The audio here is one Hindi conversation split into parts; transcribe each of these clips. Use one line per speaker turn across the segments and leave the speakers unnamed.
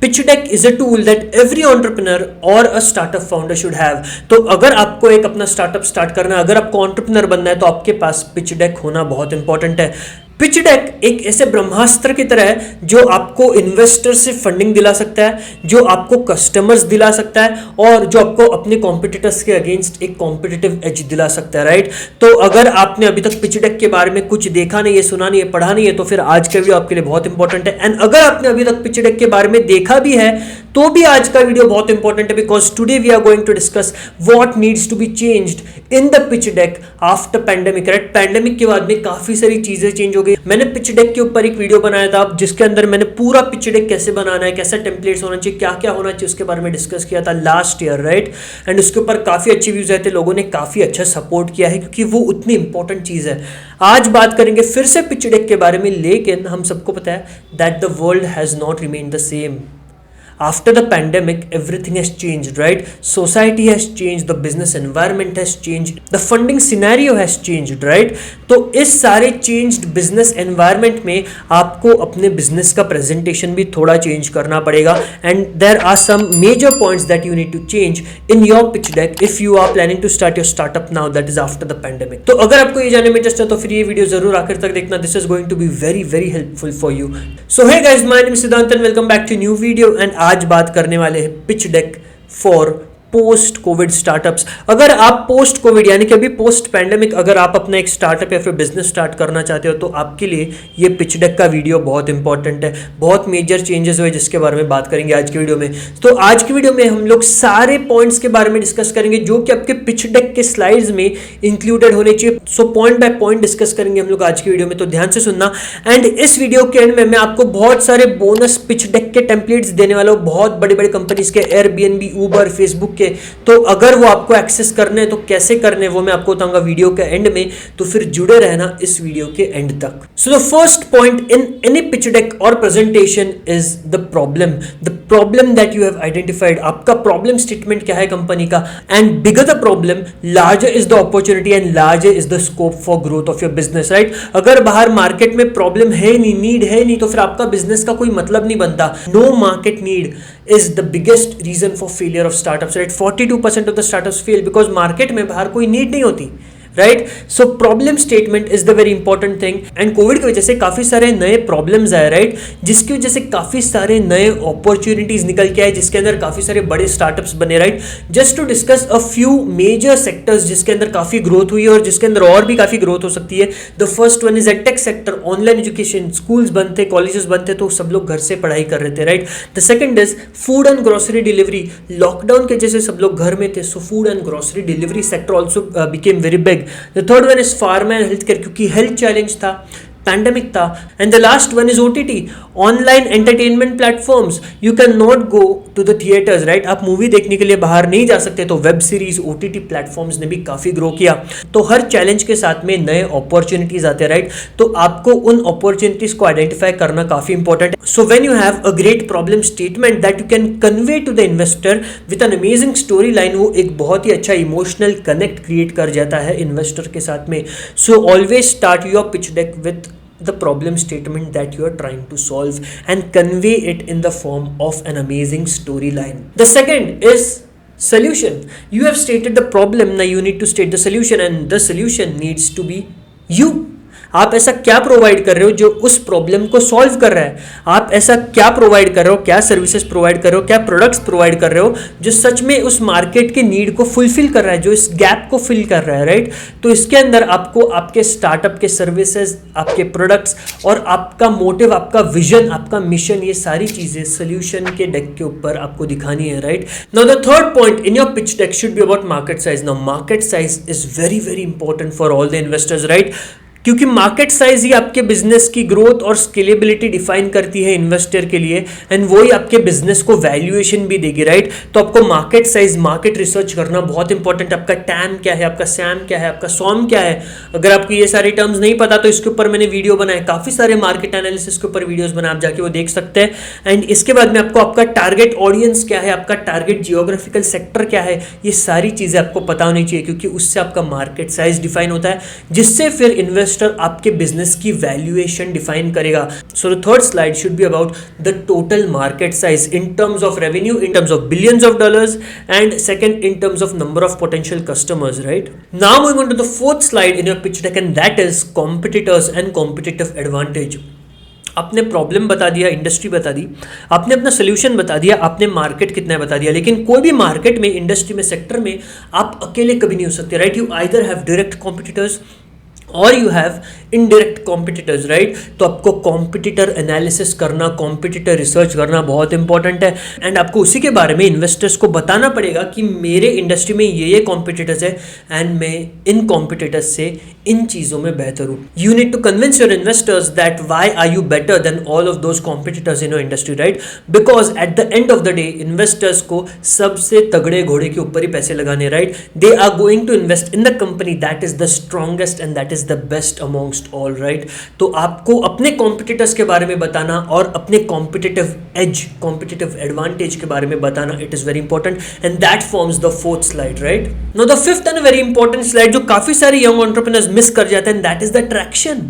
Pitch deck is a tool that every entrepreneur or a startup founder should have. तो अगर आपको एक अपना स्टार्टअप स्टार्ट करना है, अगर आपको एंटरप्रेन्योर बनना है, तो आपके पास पिच डेक होना बहुत इंपॉर्टेंट है। पिच डेक एक ऐसे ब्रह्मास्त्र की तरह है जो आपको इन्वेस्टर से फंडिंग दिला सकता है, जो आपको कस्टमर्स दिला सकता है, और जो आपको अपने कॉम्पिटिटर्स के अगेंस्ट एक कॉम्पिटिटिव एज दिला सकता है, राइट। तो अगर आपने अभी तक पिच डेक के बारे में कुछ देखा नहीं है, सुना नहीं है, पढ़ा नहीं है, तो फिर आज का वीडियो आपके लिए बहुत इंपॉर्टेंट है। एंड अगर आपने अभी तक पिच डेक के बारे में देखा भी है तो भी आज का वीडियो बहुत इंपॉर्टेंट है, because today we are going to discuss what needs to be changed in the pitch deck after pandemic, right. Pandemic के बाद में काफी सारी चीजें चेंज हो गई। मैंने पिच डेक के ऊपर एक वीडियो बनाया था जिसके अंदर मैंने पूरा पिच डेक कैसे बनाना है, कैसा टेम्पलेट्स होना चाहिए, क्या क्या होना चाहिए, उसके बारे में डिस्कस किया था लास्ट ईयर, राइट। एंड उसके ऊपर काफी अच्छे व्यूज आए थे, लोगों ने काफी अच्छा सपोर्ट किया है, क्योंकि वो उतनी इंपॉर्टेंट चीज है। आज बात करेंगे फिर से पिच डेक के बारे में, लेकिन हम सबको पता है that the world has not remained the same. After the pandemic, everything has changed, right? Society has changed, the business environment has changed, the funding scenario has changed, right? तो इस सारे changed business environment में आपको अपने business का presentation भी थोड़ा change करना पड़ेगा, and there are some major points that you need to change in your pitch deck if you are planning to start your startup now, that is after the pandemic. तो अगर आपको ये जानने में इंटरेस्ट है तो फिर ये वीडियो जरूर आखिर तक देखना, this is going to be very very helpful for you. So hey guys, my name is Siddhant and welcome back to new video, and आज बात करने वाले हैं pitch deck for post Covid startups. अगर आप पोस्ट कोविड यानी कि अभी पोस्ट पैंडेमिक अगर आप अपना एक स्टार्टअप या फिर बिजनेस स्टार्ट करना चाहते हो तो आपके लिए ये पिच डेक का वीडियो बहुत इंपॉर्टेंट है। बहुत मेजर चेंजेस हुए जिसके बारे में बात करेंगे आज की वीडियो में। तो आज की वीडियो में हम लोग सारे पॉइंट्स के बारे में डिस्कस करेंगे जो कि आपके पिच डेक के स्लाइड्स में इंक्लूडेड होने चाहिए। So point by point discuss करेंगे हम लोग आज की वीडियो में, तो ध्यान से सुनना। एंड इस वीडियो के एंड में मैं आपको बहुत सारे बोनस पिच डेक के टेम्पलेट्स देने वाला हूँ, बहुत बड़ी बड़ी कंपनीज के, एयरबीएनबी, उबर, फेसबुक के। तो अगर वो आपको एक्सेस करने हैं तो कैसे करने हैं वो मैं आपको बताऊंगा वीडियो के एंड में, तो फिर जुड़े रहना इस वीडियो के एंड तक। So the first point in any pitch deck or presentation is the problem that you have identified. आपका प्रॉब्लम स्टेटमेंट क्या है कंपनी का, and bigger the problem larger is the opportunity and larger is the scope for growth of your business, right. अगर बाहर मार्केट में प्रॉब्लम है नहीं, नीड है नहीं, तो फिर आपका बिजनेस का कोई मतलब नहीं बनता। No market need is the biggest reason for failure of startups, right? 42% of the startups fail because market में बाहर कोई need नहीं होती, right. So problem statement is the very important thing. And Covid की वजह से काफी सारे नए प्रॉब्लम्स आए, राइट, जिसकी वजह से काफी सारे नए अपॉर्चुनिटीज निकल के आए, जिसके अंदर काफी सारे बड़े स्टार्टअप्स बने, right. Just to discuss a few major sectors जिसके अंदर काफी ग्रोथ हुई है और जिसके अंदर और भी काफी ग्रोथ हो सकती है। The first one is edtech sector, online education, schools बंद थे, कॉलेजेस बंद थे, तो सब लोग घर से पढ़ाई कर रहे थे, right. The second is food and grocery delivery, lockdown के जैसे सब लोग घर में थे, so food and grocery delivery sector also became very big. The third one is pharma and healthcare, क्योंकि हेल्थ चैलेंज था, पैंडेमिक था। And the last one is OTT, online entertainment platforms. You can not go to the theatres, right. आप मूवी देखने के लिए बाहर नहीं जा सकते, तो वेब सीरीज, ओटीटी प्लेटफॉर्म्स ने भी काफी ग्रो किया। तो हर चैलेंज के साथ में नए अपॉर्चुनिटीज आते हैं, राइट। तो आपको उन अपॉर्चुनिटीज को आइडेंटिफाई करना काफी इंपॉर्टेंट है। So when you have a great problem statement that you can convey to the investor with an amazing story line, वो एक बहुत ही अच्छा इमोशनल कनेक्ट क्रिएट कर जाता है इन्वेस्टर के साथ में। So always start your pitch deck with the problem statement that you are trying to solve and convey it in the form of an amazing storyline. The second is solution. You have stated the problem, now you need to state the solution, and the solution needs to be you. आप ऐसा क्या प्रोवाइड कर रहे हो जो उस प्रॉब्लम को सॉल्व कर रहा है? आप ऐसा क्या प्रोवाइड कर रहे हो, क्या सर्विसेज प्रोवाइड कर रहे हो, क्या प्रोडक्ट्स प्रोवाइड कर रहे हो जो सच में उस मार्केट के नीड को फुलफिल कर रहा है, जो इस गैप को फिल कर रहा है, राइट। तो इसके अंदर आपको आपके स्टार्टअप के सर्विसेज, आपके प्रोडक्ट्स और आपका मोटिव, आपका विजन, आपका मिशन, ये सारी चीजें सोल्यूशन के डेक के ऊपर आपको दिखानी है, right. Now the third point in your pitch deck should be about market size. Now market size is very very important for all the investors, right, क्योंकि मार्केट साइज ही आपके बिजनेस की ग्रोथ और स्केलेबिलिटी डिफाइन करती है इन्वेस्टर के लिए, एंड वही आपके बिजनेस को वैल्यूएशन भी देगी, राइट। तो आपको मार्केट साइज, मार्केट रिसर्च करना बहुत इंपॉर्टेंट है। आपका टैम क्या है, आपका सैम क्या है, आपका सॉम क्या है। अगर आपको ये सारे टर्म्स नहीं पता तो इसके ऊपर मैंने वीडियो बनाए, काफी सारे मार्केट एनालिसिस के ऊपर वीडियोस बनाए, आप जाके वो देख सकते हैं। एंड इसके बाद में आपको आपका टारगेट ऑडियंस क्या है, आपका टारगेट जियोग्राफिकल सेक्टर क्या है, ये सारी चीजें आपको पता होनी चाहिए, क्योंकि उससे आपका मार्केट साइज डिफाइन होता है, जिससे फिर इन्वेस्टर इन्वेस्टर आपके बिजनेस की वैल्यूएशन डिफाइन करेगा. So the third slide should be about the total market size in terms of revenue, in terms of billions of dollars, and second in terms of number of potential customers, right? Now moving on to the fourth slide in your pitch deck, and that is competitors and competitive advantage. आपने प्रॉब्लम बता दिया, इंडस्ट्री बता दी, आपने अपना सोल्यूशन बता दिया, आपने मार्केट कितना है बता दिया, लेकिन कोई भी मार्केट में, इंडस्ट्री में, सेक्टर में आप अकेले कभी नहीं हो सकते, right? You either have direct competitors or you have indirect competitors, right? तो आपको कॉम्पिटिटर एनालिसिस करना, कॉम्पिटिटर रिसर्च करना बहुत इंपॉर्टेंट है, एंड आपको उसी के बारे में इन्वेस्टर्स को बताना पड़ेगा कि मेरे इंडस्ट्री में ये कॉम्पिटिटर्स है एंड मैं इन कॉम्पिटिटर्स से इन चीज़ों में बेहतर हूँ. You need to convince your investors that why are you better than all of those competitors in your industry, right? Because at the end of the day investors को सबसे तगड़े घोड़े के ऊपर ही पैसे लगाने, right? They are going to invest in the company that is the strongest and that is the best amongst all, right? तो आपको अपने कॉम्पिटिटर्स के बारे में बताना और अपने कॉम्पिटिटिव एज, कॉम्पिटिटिव एडवांटेज के बारे में बताना, it is very important, and that forms the fourth slide, right? Now the fifth and very important slide जो काफी सारे यंग एंटरप्रेन्योर्स मिस कर जाते हैं, दैट इज द ट्रैक्शन.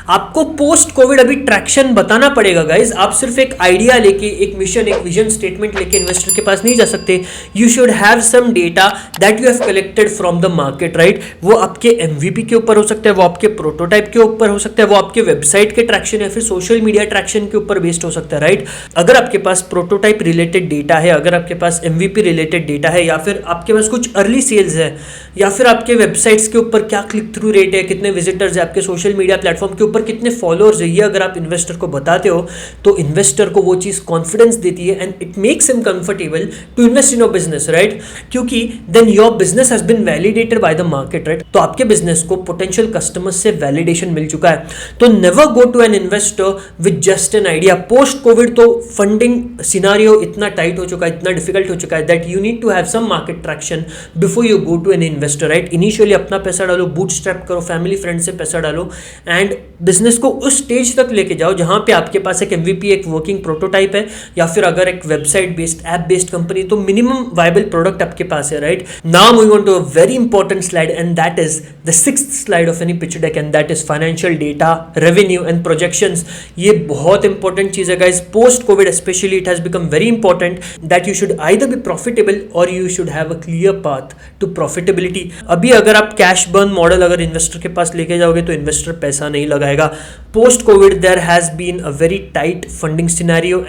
आपको पोस्ट कोविड अभी ट्रैक्शन बताना पड़ेगा गाइज. आप सिर्फ एक आइडिया लेके, एक मिशन, एक विजन स्टेटमेंट लेके इन्वेस्टर के पास नहीं जा सकते. You should have some data that you have collected from the market, right? वो आपके एमवीपी के ऊपर हो सकता है, वो आपके प्रोटोटाइप के ऊपर हो सकता है, वो आपके वेबसाइट के ट्रैक्शन या फिर सोशल मीडिया ट्रैक्शन के ऊपर बेस्ड हो सकता है, राइट? अगर आपके पास प्रोटोटाइप रिलेटेड डेटा है, अगर आपके पास एमवीपी रिलेटेड डेटा है, या फिर आपके पास कुछ अर्ली सेल्स है, या फिर आपके वेबसाइट्स के ऊपर क्या क्लिक थ्रू रेट है, कितने विजिटर्स है, आपके सोशल मीडिया प्लेटफॉर्म के ऊपर कितने फॉलोअर्स है, ये अगर आप इन्वेस्टर को बताते हो तो इन्वेस्टर को वो चीज कॉन्फिडेंस देती है and it makes him comfortable to invest in your business, right? क्योंकि then your business has been validated by the market, right? तो आपके बिजनेस को पोटेंशियल कस्टमर्स से वैलिडेशन मिल चुका है. तो never go to an investor with just an idea. Post COVID तो फंडिंग सिनारियो इतना टाइट हो चुका है, इतना डिफिकल्ट हो चुका है that you need to have some market traction before you go to an investor, right? Initially अपना पैसा डालो, बूटस्ट्रैप करो, फैमिली फ्रेंड से पैसा डालो एंड बिजनेस को उस स्टेज तक लेके जाओ जहां पे आपके पास एक एमवीपी, एक वर्किंग प्रोटोटाइप है, या फिर अगर एक website based, app based company, तो मिनिमम वायबल प्रोडक्ट आपके पास है, right? Now moving on to a very important slide and that is the sixth slide of any pitch deck, and that is financial data, revenue and projections. ये बहुत इंपॉर्टेंट चीज है guys. Post COVID specially it has become very important that you should either be profitable or you should have a clear path to profitability. अभी अगर आप कैश बर्न मॉडल अगर इन्वेस्टर के पास लेके जाओगे तो इन्वेस्टर पैसा नहीं लगाएगा. Post covid there has been a very tight funding scenario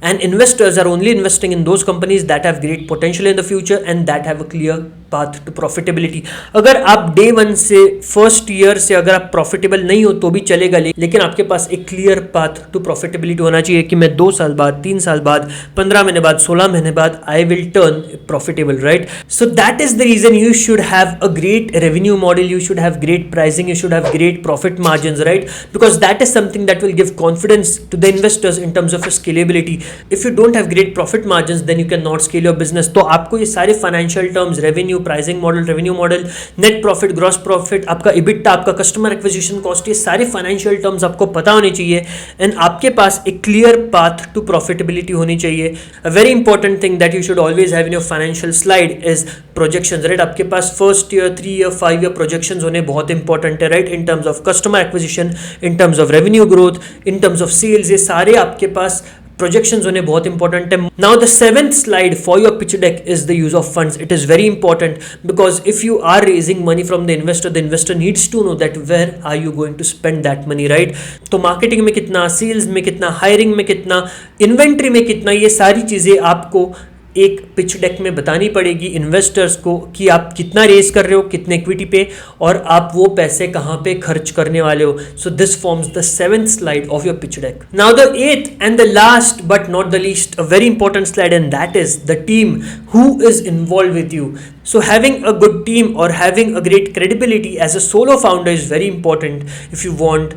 and investors are only investing in those companies that have great potential in the future and that have a clear path to profitability. अगर आप डे वन से, फर्स्ट ईयर से अगर आप प्रॉफिटेबल नहीं हो तो भी चलेगा, लेकिन आपके पास एक क्लियर पाथ टू प्रॉफिटेबिलिटी होना चाहिए कि मैं 2 साल बाद, 3 साल बाद, 15 महीने बाद, 16 महीने बाद I will turn profitable, right? So that is the reason you should have a great revenue model, you should have great pricing, you should have great profit margins, right? Because that is something that will give confidence to the investors in terms of scalability. If you don't have great profit margins, then you cannot scale your business. तो आपको ये सारे financial terms, revenue, pricing model, revenue model, net profit, gross profit, आपका EBITDA, आपका customer acquisition cost, ये सारे financial terms आपको पता होने चाहिए and आपके पास एक clear path to profitability होनी चाहिए. A very important thing that you should always have in your financial slide is projections, right? आपके पास first year, 3 year, 5 year projections होने बहुत important है, right? In terms of customer acquisition, in terms of revenue growth, in terms of sales, ये सारे आपके पास projections होने बहुत important है. Now the 7th slide for your pitch deck is the use of funds. It is very important because if you are raising money from the investor needs to know that where are you going to spend that money, right? तो marketing में कितना, sales में कितना, hiring में कितना, inventory में कितना, ये सारी चीज़ें आपको एक पिच डेक में बतानी पड़ेगी इन्वेस्टर्स को कि आप कितना रेस कर रहे हो, कितने इक्विटी पे, और आप वो पैसे कहाँ पे खर्च करने वाले हो. So this forms the 7th slide of your pitch deck. Now the 8th and the last but not the least a very important slide and that is the team who is involved with you. So having a good team or having a great credibility as a solo founder is very important if you want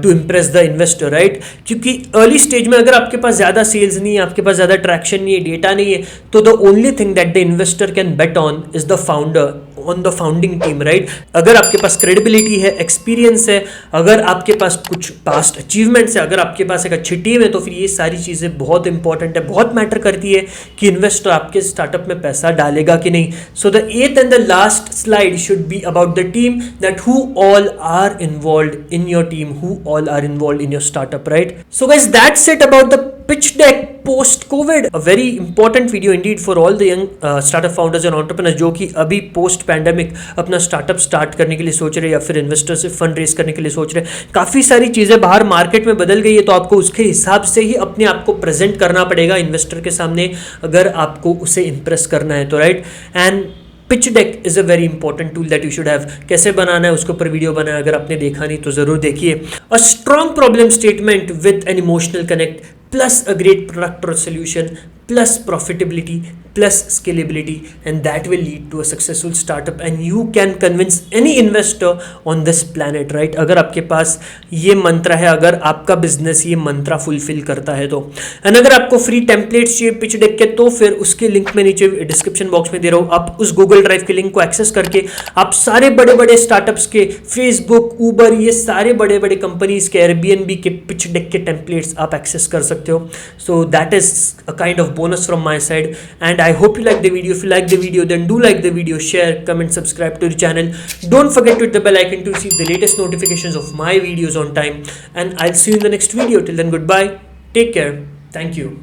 to impress the investor, right? क्योंकि early stage में अगर आपके पास ज़्यादा sales नहीं है, आपके पास ज़्यादा traction नहीं है, data नहीं है, तो the only thing that the investor can bet on is the founder, on the founding team, right? अगर आपके पास credibility है, experience है, अगर आपके पास कुछ past achievements है, अगर आपके पास एक अच्छी टीम है, तो फिर ये सारी चीज़ें बहुत इंपॉर्टेंट है, बहुत मैटर करती है कि इन्वेस्टर आपके स्टार्टअप में पैसा डालेगा कि नहीं. So the eighth and the last slide should be about the team, that who all are involved in your team, who all are involved in your startup, right? So guys, that's it about the pitch deck post COVID. A very important video indeed for all the young startup founders and entrepreneurs जो कि अभी पोस्ट पैंडेमिक अपना स्टार्टअप स्टार्ट करने के लिए सोच रहे हैं या फिर इन्वेस्टर से फंड रेज करने के लिए सोच रहे हैं. काफ़ी सारी चीज़ें बाहर मार्केट में बदल गई है, तो आपको उसके हिसाब से ही अपने आप को प्रेजेंट करना पड़ेगा इन्वेस्टर के सामने अगर आपको उसे इंप्रेस करना है तो, right. And pitch deck is a very important tool that you should have. कैसे बनाना है उसके ऊपर वीडियो बनाया, अगर आपने देखा नहीं तो ज़रूर देखिए. A strong problem statement with an emotional connect plus a great product or solution plus profitability plus scalability, and that will lead to a successful startup and you can convince any investor on this planet, right? अगर आपके पास ये मंत्र है, अगर आपका बिजनेस ये मंत्र फुलफिल करता है तो. एंड अगर आपको फ्री टेम्पलेट्स चाहिए पिच डेक के तो फिर उसके लिंक में नीचे डिस्क्रिप्शन बॉक्स में दे रहा हूँ. आप उस गूगल ड्राइव के लिंक को एक्सेस करके आप सारे बड़े बड़े स्टार्टअप्स के, फेसबुक, ऊबर, ये सारे बड़े बड़े कंपनीज के, एयरबीएनबी के पिच डेक के टेम्पलेट्स आप एक्सेस कर सकते हो. सो that is a kind of bonus from my side, and I hope you like the video. If you like the video, then do like the video, share, comment, subscribe to the channel. Don't forget to hit the bell icon to receive the latest notifications of my videos on time, and I'll see you in the next video. Till then, goodbye, take care, thank you.